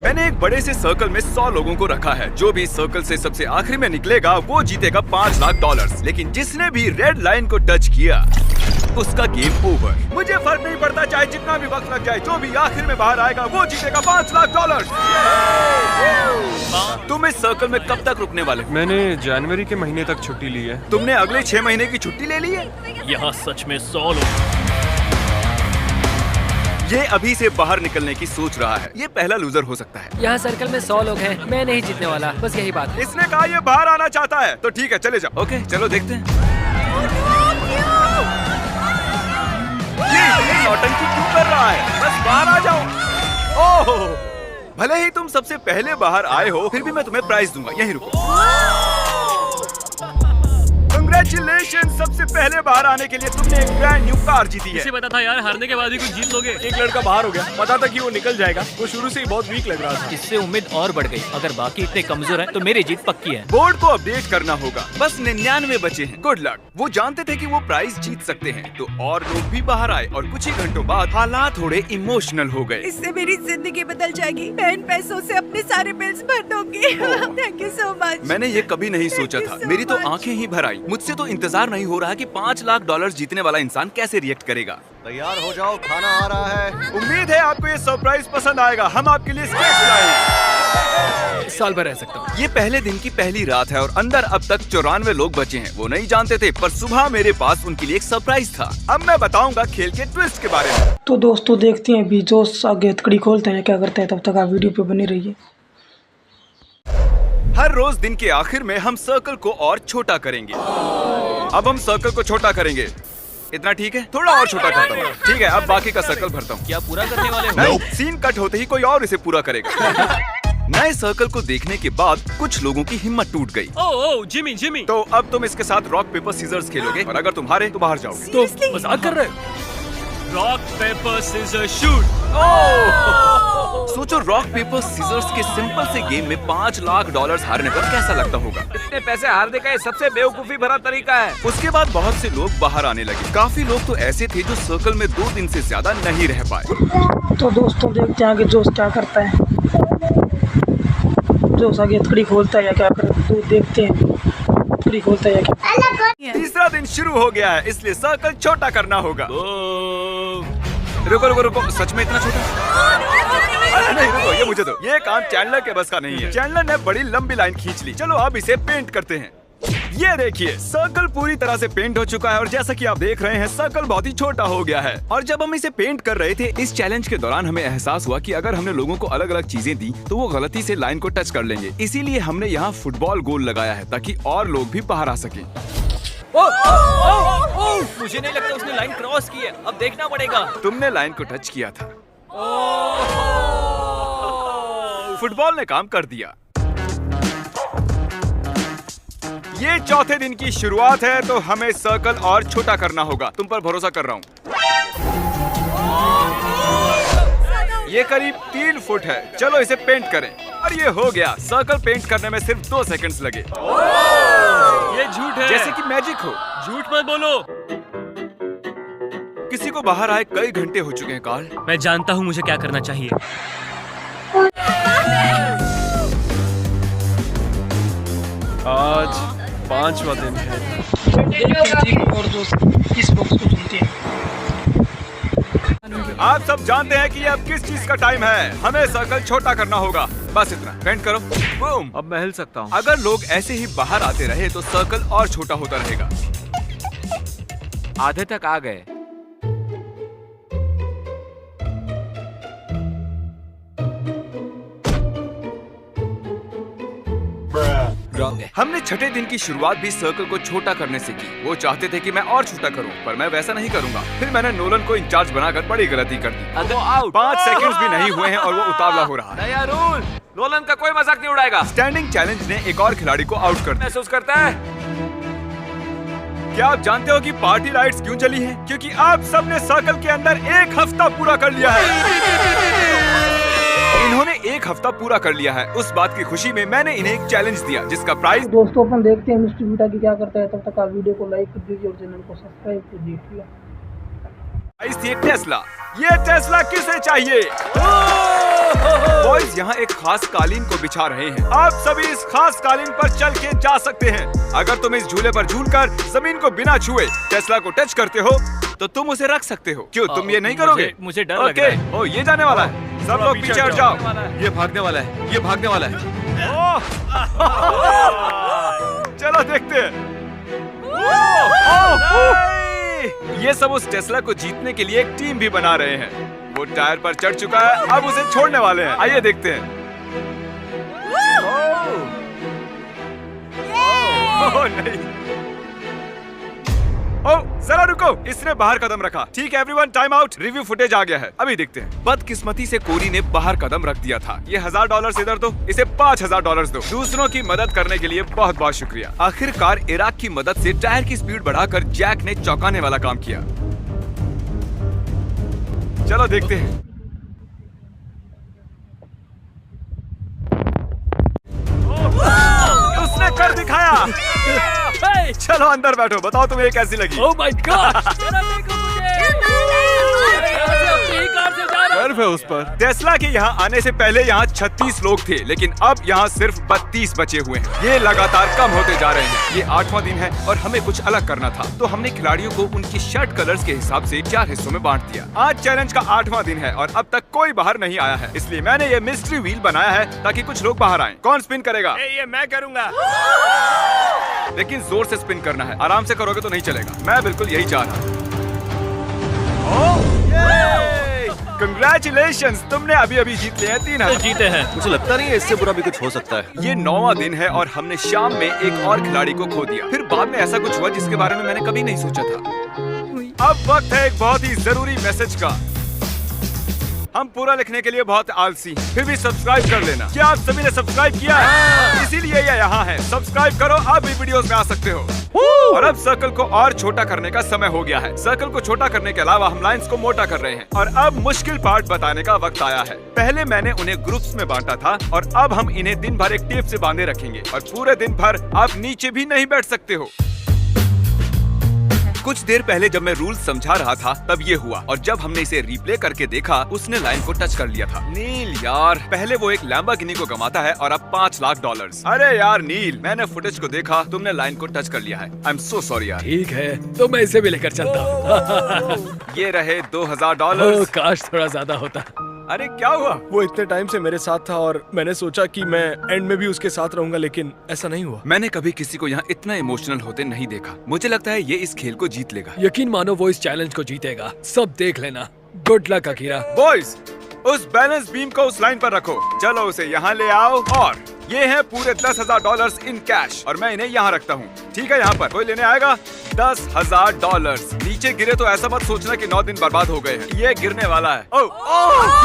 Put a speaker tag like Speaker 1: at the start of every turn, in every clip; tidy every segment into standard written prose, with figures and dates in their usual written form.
Speaker 1: मैंने एक बड़े से सर्कल में 100 लोगों को रखा है। जो भी सर्कल से सबसे आखिरी में निकलेगा वो जीतेगा $5 लाख। लेकिन जिसने भी रेड लाइन को टच किया उसका गेम ओवर। मुझे फर्क नहीं पड़ता चाहे जितना भी वक्त लग जाए, जो भी आखिर में बाहर आएगा वो जीतेगा $5 लाख। तुम इस सर्कल में कब तक रुकने वाले?
Speaker 2: मैंने जनवरी के महीने तक छुट्टी ली है।
Speaker 1: तुमने अगले 6 महीने की छुट्टी ले ली है?
Speaker 3: यहाँ सच में 100 लोग।
Speaker 1: ये अभी से बाहर निकलने की सोच रहा है। ये पहला लूजर हो सकता है।
Speaker 4: यहाँ सर्कल में 100 लोग हैं, मैं नहीं जीतने वाला, बस यही बात है।
Speaker 1: इसने कहा ये बाहर आना चाहता है, तो ठीक है चले जाओ। ओके चलो देखते हैं। ये नौटंकी क्यों कर रहा है? बस बाहर आ जाओ। ओह, भले ही तुम सबसे पहले बाहर आए हो, फिर भी मैं तुम्हें प्राइज दूंगा। यहीं रुको। कांग्रेचुलेशन, सबसे पहले बाहर आने के लिए तुमने एक ब्रांड न्यू कार जीती है।
Speaker 3: किसे पता था यार, हारने के बाद भी कुछ जीत लोगे।
Speaker 2: एक लड़का बाहर हो गया, पता था कि वो निकल जाएगा। वो शुरू से ही बहुत वीक लग रहा था।
Speaker 3: इससे उम्मीद और बढ़ गई। अगर बाकी इतने कमजोर हैं, तो मेरी जीत पक्की है।
Speaker 1: बोर्ड को अपडेट करना होगा। बस 99 बचे हैं। Good luck. वो जानते थे कि वो प्राइज जीत सकते हैं, तो और लोग भी बाहर आए और कुछ ही घंटों बाद हालात थोड़े इमोशनल हो गए।
Speaker 5: इससे मेरी जिंदगी बदल जाएगी। मैं इन पैसों से अपने सारे बिल्स भर दूंगी। Thank you so much.
Speaker 1: मैंने ये कभी नहीं सोचा था। मेरी तो आंखें ही भर आई। मुझसे तो इंतजार नहीं हो रहा कि $5 लाख जीतने वाला इंसान कैसे रिएक्ट करेगा।
Speaker 6: तैयार हो जाओ, खाना आ रहा है।
Speaker 1: उम्मीद है आपको ये सरप्राइज पसंद आएगा। हम आपके लिए स्केच लाए।
Speaker 4: साल भर रह सकता हूँ।
Speaker 1: ये पहले दिन की पहली रात है और अंदर अब तक 94 लोग बचे हैं। वो नहीं जानते थे, पर सुबह मेरे पास उनके लिए एक सरप्राइज था। अब मैं बताऊंगा खेल के ट्विस्ट के बारे में।
Speaker 7: तो दोस्तों देखते हैं अभी जोश आगे हथकड़ी खोलते हैं क्या करते हैं। तब तक आप वीडियो पे बने रहिए।
Speaker 1: हर रोज दिन के आखिर में हम सर्कल को और छोटा करेंगे। अब हम सर्कल को छोटा करेंगे। इतना ठीक है? थोड़ा और छोटा करता हूँ। ठीक है, अब बाकी का सर्कल भरता हूँ।
Speaker 3: क्या पूरा करने वाले हो?
Speaker 1: नहीं, सीन कट होते ही कोई और इसे पूरा करेगा। नए सर्कल को देखने के बाद कुछ लोगों की हिम्मत टूट गई।
Speaker 3: ओह जिमी जिमी।
Speaker 1: तो अब तुम इसके साथ रॉक पेपर सीजर्स खेलोगे और अगर तुम हारे तो बाहर जाओगे।
Speaker 3: तो मजाक कर रहे हो? Rock paper scissor shoot.
Speaker 1: सोचो, रॉक पेपर सीजर्स के सिंपल से गेम में $5 लाख हारने पर कैसा लगता होगा।
Speaker 8: इतने पैसे हारने का ये सबसे बेवकूफी भरा तरीका है।
Speaker 1: उसके बाद बहुत से लोग बाहर आने लगे। काफी लोग तो ऐसे थे जो सर्कल में 2 दिन से ज्यादा नहीं रह पाए।
Speaker 7: तो दोस्तों देखते हैं आगे जोश क्या करता है। जोश आगे हथकड़ी खोलता है या क्या करता है, तो देखते हैं हथकड़ी खोलता है या क्या।
Speaker 1: तीसरा दिन शुरू हो गया है, इसलिए सर्कल छोटा करना होगा। रुको रुको रुको, सच में इतना छोटा? अरे नहीं रुको, ये मुझे दो। ये काम चैंडलर के बस का नहीं है। चैंडलर ने बड़ी लंबी लाइन खींच ली। चलो अब इसे पेंट करते हैं। ये देखिए, सर्कल पूरी तरह से पेंट हो चुका है और जैसा कि आप देख रहे हैं सर्कल बहुत ही छोटा हो गया है। और जब हम इसे पेंट कर रहे थे, इस चैलेंज के दौरान हमें एहसास हुआ कि अगर हमने लोगों को अलग अलग चीजें दी तो वो गलती से लाइन को टच कर लेंगे। इसीलिए हमने यहाँ फुटबॉल गोल लगाया है ताकि और लोग भी बाहर आ सके।
Speaker 3: मुझे नहीं लगता उसने लाइन क्रॉस की है। अब देखना पड़ेगा।
Speaker 1: तुमने लाइन को टच किया था। फुटबॉल ने काम कर दिया। ये चौथे दिन की शुरुआत है, तो हमें सर्कल और छोटा करना होगा। तुम पर भरोसा कर रहा हूँ। ये करीब 3 फुट है। चलो इसे पेंट करें। और ये हो गया। सर्कल पेंट करने में सिर्फ 2 सेकंड्स लगे।
Speaker 3: ये झूठ है।
Speaker 1: जैसे कि मैजिक हो।
Speaker 3: झूठ मत बोलो।
Speaker 1: किसी को बाहर आए कई घंटे हो चुके हैं कार्ल।
Speaker 3: मैं जानता हूँ मुझे क्या करना चाहिए।
Speaker 2: आज 5वां दिन है।
Speaker 7: और जोश इस बॉक्स को चुनते हैं।
Speaker 1: आप सब जानते हैं कि अब किस चीज का टाइम है। हमें सर्कल छोटा करना होगा। बस इतना। पेंट करो। बूम।
Speaker 2: अब मैं हिल सकता हूँ।
Speaker 1: अगर लोग ऐसे ही बाहर आते रहे तो सर्कल और छोटा होता रहेगा।
Speaker 8: आधे तक आ गए।
Speaker 1: हमने छठे दिन की शुरुआत भी सर्कल को छोटा करने से की। वो चाहते थे कि मैं और छोटा करूं, पर मैं वैसा नहीं करूंगा। फिर मैंने नोलन को इंचार्ज बनाकर बड़ी गलती कर दी।
Speaker 8: अगो आउट।
Speaker 1: 5 सेकंड्स भी नहीं हुए हैं और वो उतावला हो रहा है।
Speaker 8: नया रूल। नोलन का कोई मजाक नहीं उड़ाएगा।
Speaker 1: स्टैंडिंग चैलेंज ने एक और खिलाड़ी को आउट कर दिया।
Speaker 8: महसूस करता है।
Speaker 1: क्या आप जानते हो कि पार्टी लाइट्स क्यों जली हैं? क्योंकि आप सबने सर्कल के अंदर 1 हफ्ता पूरा कर लिया है। इन्होंने 1 हफ्ता पूरा कर लिया है। उस बात की खुशी में मैंने इन्हें एक चैलेंज दिया जिसका प्राइस।
Speaker 7: दोस्तों अपन देखते हैं मिस्टर बीटा की क्या करता है। तब तक आप वीडियो को लाइक कर दीजिए और चैनल को सब्सक्राइब कर दीजिए।
Speaker 1: इस थी एक टेस्ला। ये टेस्ला किसे चाहिए? बॉयज यहाँ एक खास कालीन को बिछा रहे हैं। आप सभी इस खास कालीन पर चल के जा सकते हैं। अगर तुम इस झूले पर झूलकर जमीन को बिना छुए टेस्ला को टच करते हो तो तुम उसे रख सकते हो। क्यों तुम ये नहीं करोगे?
Speaker 3: मुझे डर लग रहा है।
Speaker 1: ओ ये जाने वाला है। सब लोग पीछे हट जाओ।
Speaker 2: ये भागने वाला है, ये भागने वाला है।
Speaker 1: चलो देखते हैं। ये सब उस टेस्ला को जीतने के लिए एक टीम भी बना रहे हैं। वो टायर पर चढ़ चुका है, अब उसे छोड़ने वाले हैं। आइए देखते हैं। ओह नहीं। ओह जरा रुको, इसने बाहर कदम रखा। ठीक है everyone, time out. Review footage आ गया है, अभी देखते हैं। बदकिस्मती से कोरी ने बाहर कदम रख दिया था। ये $1000 इधर दो, इसे $5000 दो। दूसरों की मदद करने के लिए बहुत बहुत शुक्रिया। आखिरकार इराक की मदद से टायर की स्पीड बढ़ाकर जैक ने चौंकाने वाला काम किया। चलो देखते हैं। उसने कर दिखाया। चलो अंदर बैठो, बताओ तुम्हें ये कैसी लगी?
Speaker 3: Oh my God! जरा देखो मुझे। अपनी ही कार से जा रहा हूं।
Speaker 2: गर्व है उस पर।
Speaker 1: टेस्ला के यहाँ आने से पहले यहाँ 36 लोग थे, लेकिन अब यहाँ सिर्फ 32 बचे हुए हैं। ये लगातार कम होते जा रहे हैं। ये 8वां दिन है और हमें कुछ अलग करना था, तो हमने खिलाड़ियों को उनकी शर्ट कलर्स के हिसाब से 4 हिस्सों में बांट दिया। आज चैलेंज का 8वां दिन है और अब तक कोई बाहर नहीं आया है, इसलिए मैंने ये मिस्ट्री व्हील बनाया है ताकि कुछ लोग बाहर आएं। कौन स्पिन करेगा?
Speaker 2: ये मैं करूंगा।
Speaker 1: लेकिन जोर से स्पिन करना है, आराम से करोगे तो नहीं चलेगा। मैं बिल्कुल यही चाह रहा हूँ। कंग्रेचुलेशंस, तुमने अभी अभी जीत लिया है 3000।
Speaker 3: जीते हैं।
Speaker 6: मुझे लगता नहीं है इससे बुरा भी कुछ हो सकता है।
Speaker 1: ये 9वां दिन है और हमने शाम में एक और खिलाड़ी को खो दिया। फिर बाद में ऐसा कुछ हुआ जिसके बारे में मैंने कभी नहीं सोचा था। अब वक्त है एक बहुत ही जरूरी मैसेज का। हम पूरा लिखने के लिए बहुत आलसी, फिर भी सब्सक्राइब कर लेना। क्या आप सभी ने सब्सक्राइब किया है? इसीलिए ये यहाँ है। सब्सक्राइब करो, आप भी वीडियोस में आ सकते हो। और अब सर्कल को और छोटा करने का समय हो गया है। सर्कल को छोटा करने के अलावा हम लाइंस को मोटा कर रहे हैं। और अब मुश्किल पार्ट बताने का वक्त आया है। पहले मैंने उन्हें ग्रुप्स में बांटा था और अब हम इन्हें दिन भर एक टेप से बांधे रखेंगे और पूरे दिन भर आप नीचे भी नहीं बैठ सकते हो। कुछ देर पहले जब मैं रूल समझा रहा था तब ये हुआ, और जब हमने इसे रिप्ले करके देखा उसने लाइन को टच कर लिया था। नील यार, पहले वो एक लैम्बोर्गिनी को गंवाता है और अब $5 लाख। अरे यार नील, मैंने फुटेज को देखा, तुमने लाइन को टच कर लिया है। आई एम सो सॉरी यार।
Speaker 3: ठीक है, तो मैं इसे भी लेकर चलता हूँ।
Speaker 1: ये रहे $2000।
Speaker 3: काश थोड़ा ज्यादा होता।
Speaker 1: अरे क्या हुआ?
Speaker 2: वो इतने टाइम से मेरे साथ था और मैंने सोचा कि मैं एंड में भी उसके साथ रहूंगा, लेकिन ऐसा नहीं हुआ।
Speaker 1: मैंने कभी किसी को यहाँ इतना इमोशनल होते नहीं देखा। मुझे लगता है ये इस खेल को जीत लेगा।
Speaker 3: यकीन मानो वो इस चैलेंज को जीतेगा। सब देख लेना। Good luck Akira.
Speaker 1: बॉयज, उस बैलेंस बीम को उस लाइन पर रखो। चलो उसे यहाँ ले आओ। और ये है पूरे $10,000 इन कैश और मैं इन्हें यहाँ रखता हूँ। ठीक है, यहाँ पर कोई लेने आएगा? $10,000 नीचे गिरे तो ऐसा मत सोचना कि 9 दिन बर्बाद हो गए हैं। ये गिरने वाला है। ओह,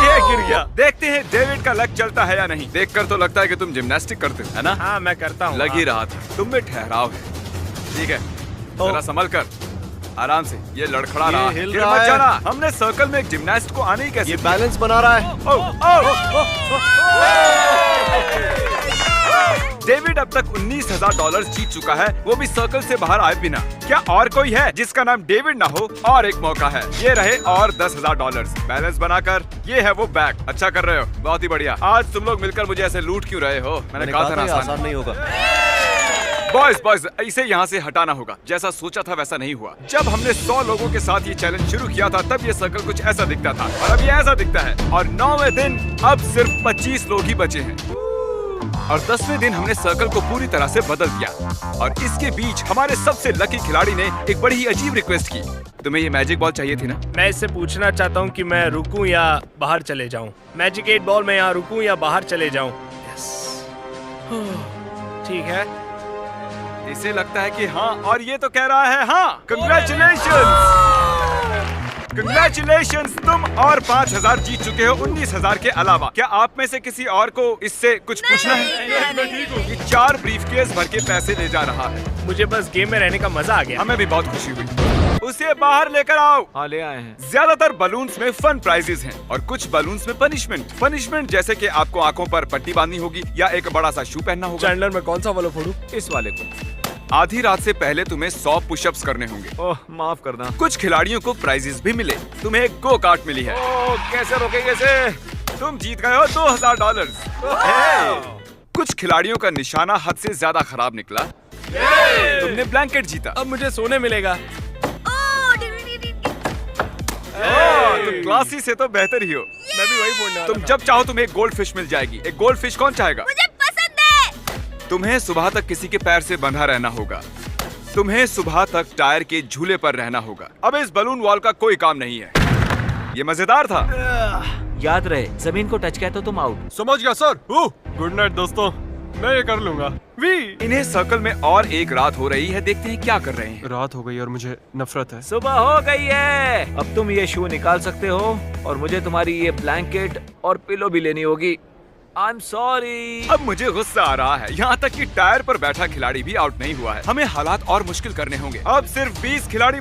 Speaker 1: ये गिर गया। देखते हैं डेविड का लक चलता है या नहीं। देखकर तो लगता है कि तुम जिम्नास्टिक करते हो, है ना?
Speaker 2: हाँ मैं करता हूँ।
Speaker 1: लग ही रहा था। तुम में ठहराव है। ठीक है, जरा संभल कर, आराम से। ये लड़खड़ा रहा है,
Speaker 6: हिल
Speaker 1: गिर
Speaker 6: रहा
Speaker 1: मत
Speaker 6: है।
Speaker 1: जाना। हमने सर्कल में एक जिम्नास्ट को आने ही कैसे?
Speaker 6: ये बैलेंस बना रहा है।
Speaker 1: डेविड अब तक $19,000 जीत चुका है, वो भी सर्कल से बाहर आए बिना। क्या और कोई है जिसका नाम डेविड ना हो? और एक मौका है। ये रहे और $10,000 बैलेंस बनाकर। ये है वो बैग। अच्छा कर रहे हो, बहुत ही बढ़िया। आज तुम लोग मिलकर मुझे ऐसे लूट क्यों रहे हो? मैंने कहा था ना
Speaker 6: आसान नहीं होगा।
Speaker 1: बॉयज, इसे यहाँ से हटाना होगा। जैसा सोचा था वैसा नहीं हुआ। जब हमने 100 लोगों के साथ ये चैलेंज शुरू किया था तब ये सर्कल कुछ ऐसा दिखता था और अब ये ऐसा दिखता है। और 9वें दिन अब सिर्फ 25 लोग ही बचे हैं और 10वें दिन हमने सर्कल को पूरी तरह से बदल दिया। और इसके बीच हमारे सबसे लकी खिलाड़ी ने एक बड़ी ही अजीब रिक्वेस्ट की। तुम्हें ये मैजिक बॉल चाहिए थी ना?
Speaker 2: मैं इससे पूछना चाहता हूँ कि मैं रुकूं या बाहर चले जाऊँ। मैजिक 8 बॉल में यहाँ रुकूं या बाहर चले जाऊँ? ठीक है,
Speaker 1: इसे लगता है कि हाँ, और ये तो कह रहा है हाँ। कंग्रेचुलेशंस, तुम और 5,000 जीत चुके हो 19,000 के अलावा। क्या आप में से किसी और को इससे कुछ पूछना है? ये 4 ब्रीफकेस भर के पैसे ले जा रहा है।
Speaker 2: मुझे बस गेम में रहने का मजा आ गया।
Speaker 1: हमें भी बहुत खुशी हुई। उसे बाहर लेकर आओ।
Speaker 8: हाँ ले आए हैं।
Speaker 1: ज्यादातर बलून्स में फन प्राइजेस हैं और कुछ बलून्स में पनिशमेंट जैसे कि आपको आंखों पर पट्टी बांधनी होगी या एक बड़ा सा शू पहनना होगा।
Speaker 2: चैंडलर में कौन सा वाला फोड़ूं?
Speaker 8: इस वाले को।
Speaker 1: आधी रात से पहले तुम्हें 100 पुशअप्स करने होंगे।
Speaker 8: ओह माफ करना।
Speaker 1: कुछ खिलाड़ियों को प्राइजेस भी मिले। तुम्हें एक गो कार्ट मिली है।
Speaker 8: ओह कैसे रोकेंगे इसे?
Speaker 1: तुम जीत गए हो $2000। कुछ खिलाड़ियों का निशाना हद से ज्यादा खराब निकला। तुमने ब्लैंकेट जीता।
Speaker 2: अब मुझे सोने मिलेगा।
Speaker 1: तुम क्लासी से तो बेहतर ही हो।
Speaker 2: मैं भी वही बोलने वाला
Speaker 1: तुम
Speaker 2: था।
Speaker 1: जब चाहो तुम्हें एक गोल्ड फिश मिल जाएगी। एक गोल्ड फिश कौन चाहेगा?
Speaker 5: मुझे पसंद है।
Speaker 1: तुम्हें सुबह तक किसी के पैर से बंधा रहना होगा। तुम्हें सुबह तक टायर के झूले पर रहना होगा। अब इस बलून वॉल का कोई काम नहीं है। ये मजेदार था।
Speaker 8: याद रहे, जमीन को टच किया तो तुम आउट।
Speaker 6: समझ गया सर।
Speaker 2: गुड नाइट दोस्तों, मैं ये कर लूंगा। वी
Speaker 1: इन्हें सर्कल में और एक रात हो रही है। देखते हैं क्या कर रहे हैं।
Speaker 9: रात हो गई और मुझे नफरत है।
Speaker 8: सुबह हो गई है। अब तुम ये शू निकाल सकते हो और मुझे तुम्हारी ये ब्लैंकेट और पिलो भी लेनी होगी। I am sorry.
Speaker 1: अब मुझे गुस्सा आ रहा है। यहाँ तक कि टायर पर बैठा खिलाड़ी भी आउट नहीं हुआ है। हमें हालात और मुश्किल करने होंगे। अब सिर्फ 20 खिलाड़ी